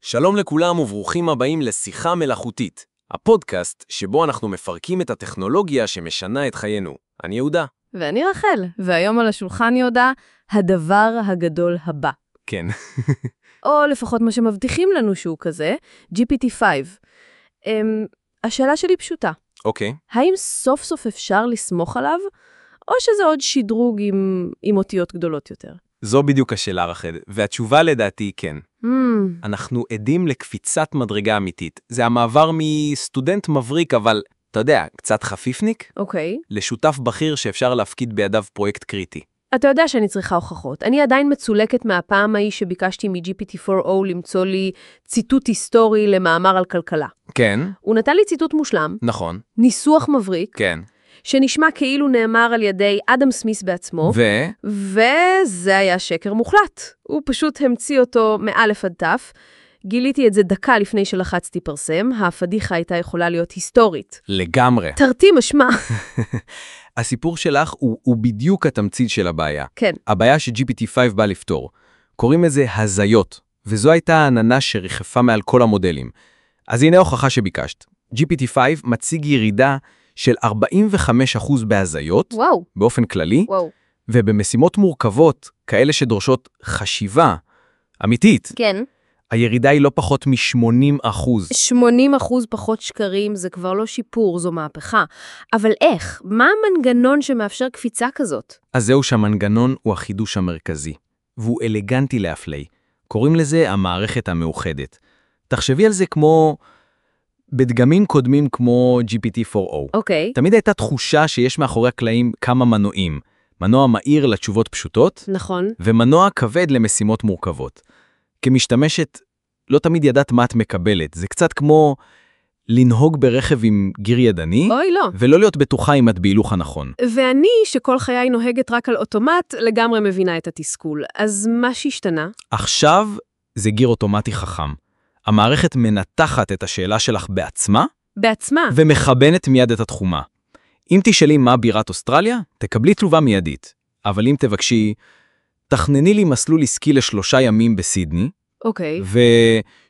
שלום לכולם וברוכים הבאים לשיחה מלאכותית, הפודקאסט שבו אנחנו מפרקים את הטכנולוגיה שמשנה את חיינו. אני יהודה. ואני רחל, והיום על השולחן יהודה, הדבר הגדול הבא. כן. או לפחות מה שמבטיחים לנו שהוא כזה, GPT-5. השאלה שלי פשוטה. אוקיי. האם סוף סוף אפשר לסמוך עליו, או שזה עוד שדרוג עם אותיות גדולות יותר? זו בדיוק השאלה רחל, והתשובה לדעתי היא כן. אנחנו עדים לקפיצת מדרגה אמיתית. זה המעבר מסטודנט מבריק, אבל אתה יודע, קצת חפיפניק, אוקיי. לשותף בכיר שאפשר להפקיד בידיו פרויקט קריטי. אתה יודע שאני צריכה הוכחות. אני עדיין מצולקת מהפעם ההיא שביקשתי מ-GPT-4o למצוא לי ציטוט היסטורי למאמר על כלכלה. כן. הוא נתן לי ציטוט מושלם. נכון. ניסוח מבריק. כן. שנשמע כאילו נאמר על ידי אדם סמיס בעצמו. וזה היה שקר מוחלט. הוא פשוט המציא אותו מאלף עד תף. גיליתי את זה דקה לפני שלחצתי פרסם. הפדיחה הייתה יכולה להיות היסטורית. לגמרי. תרתי משמע. הסיפור שלך הוא בדיוק התמצית של הבעיה. כן. הבעיה ש-GPT-5 בא לפתור. קוראים לזה הזיות, וזו הייתה העננה שריחפה מעל כל המודלים. אז הנה הוכחה שביקשת. GPT-5 מציג ירידה של 45% בהזיות, וואו. באופן כללי, וואו. ובמשימות מורכבות, כאלה שדורשות חשיבה אמיתית, כן. הירידה היא לא פחות מ-80%. 80% פחות שקרים זה כבר לא שיפור, זו מהפכה. אבל איך? מה המנגנון שמאפשר קפיצה כזאת? אז זהו שהמנגנון הוא החידוש המרכזי, והוא אלגנטי להפליא. קוראים לזה המערכת המאוחדת. תחשבי על זה כמו בדגמים קודמים כמו GPT-4o. אוקיי. תמיד הייתה תחושה שיש מאחורי הקלעים כמה מנועים. מנוע מהיר לתשובות פשוטות, נכון. ומנוע כבד למשימות מורכבות. כמשתמשת, לא תמיד ידעת מה את מקבלת. זה קצת כמו לנהוג ברכב עם גיר ידני, אוי, לא. ולא להיות בטוחה אם את בהילוך הנכון. ואני, שכל חיי נוהגת רק על אוטומט, לגמרי מבינה את התסכול. אז מה שהשתנה? עכשיו זה גיר אוטומטי חכם. המערכת מנתחת את השאלה שלך בעצמה, בעצמה. ומכוונת מיד את התחומה. אם תשאלי מה בירת אוסטרליה, תקבלי תשובה מיידית. אבל אם תבקשי, תכנני לי מסלול עסקי ל3 ימים בסידני, אוקיי.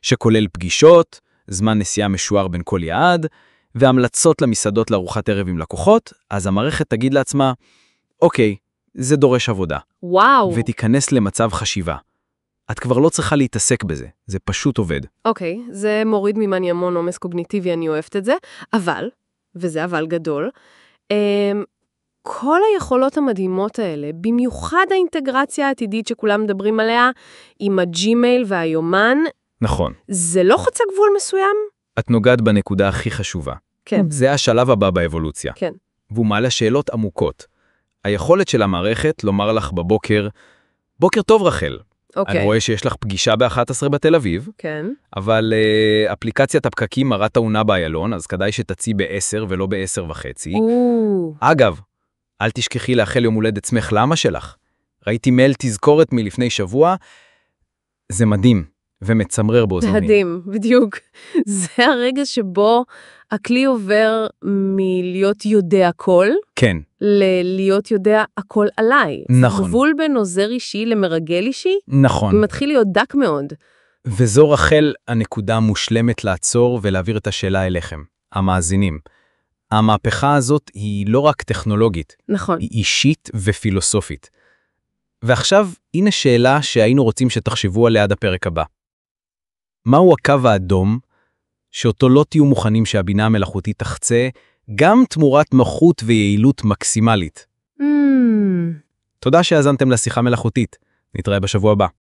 שכולל פגישות, זמן נסיעה משוער בין כל יעד, והמלצות למסעדות לארוחת ערב עם לקוחות, אז המערכת תגיד לעצמה, אוקיי, זה דורש עבודה. וואו. ותיכנס למצב חשיבה. את כבר לא צריכה להתעסק בזה, זה פשוט עובד. אוקיי, זה מוריד ממני המון עומס קוגניטיבי, אני אוהבת את זה, אבל, וזה אבל גדול, כל היכולות המדהימות האלה, במיוחד האינטגרציה העתידית שכולם מדברים עליה, עם הג'ימייל והיומן, נכון. זה לא חוצה גבול מסוים? את נוגעת בנקודה הכי חשובה. כן. זה השלב הבא באבולוציה. כן. והוא מעלה שאלות עמוקות. היכולת של המערכת לומר לך בבוקר, בוקר טוב רחל. אוקיי. אני רואה שיש לך פגישה ב-11 בתל אביב, כן. אבל אפליקציית הפקקים מראה תאונה באיילון, אז כדאי שתציא ב-10 ולא ב-10:30. אגב, אל תשכחי לאחל יום הולדת שמח לאמא שלך. ראיתי מייל תזכורת מלפני שבוע, זה מדהים ומצמרר בו זמנים. מדהים, בדיוק. זה הרגע שבו הכלי עובר מלהיות יודע הכל, כן. להיות יודע הכל עליי. נכון. גבול בין עוזר אישי למרגל אישי, נכון. מתחיל להיות דק מאוד. וזו רחל הנקודה המושלמת לעצור ולהעביר את השאלה אליכם, המאזינים. המהפכה הזאת היא לא רק טכנולוגית, נכון. היא אישית ופילוסופית. ועכשיו, הנה שאלה שהיינו רוצים שתחשבו עליה עד הפרק הבא. מהו הקו האדום שאותו לא תהיו מוכנים שהבינה המלאכותית תחצה, גם תמורת נוחות ויעילות מקסימלית? תודה שהאזנתם לשיחה מלאכותית. נתראה בשבוע הבא.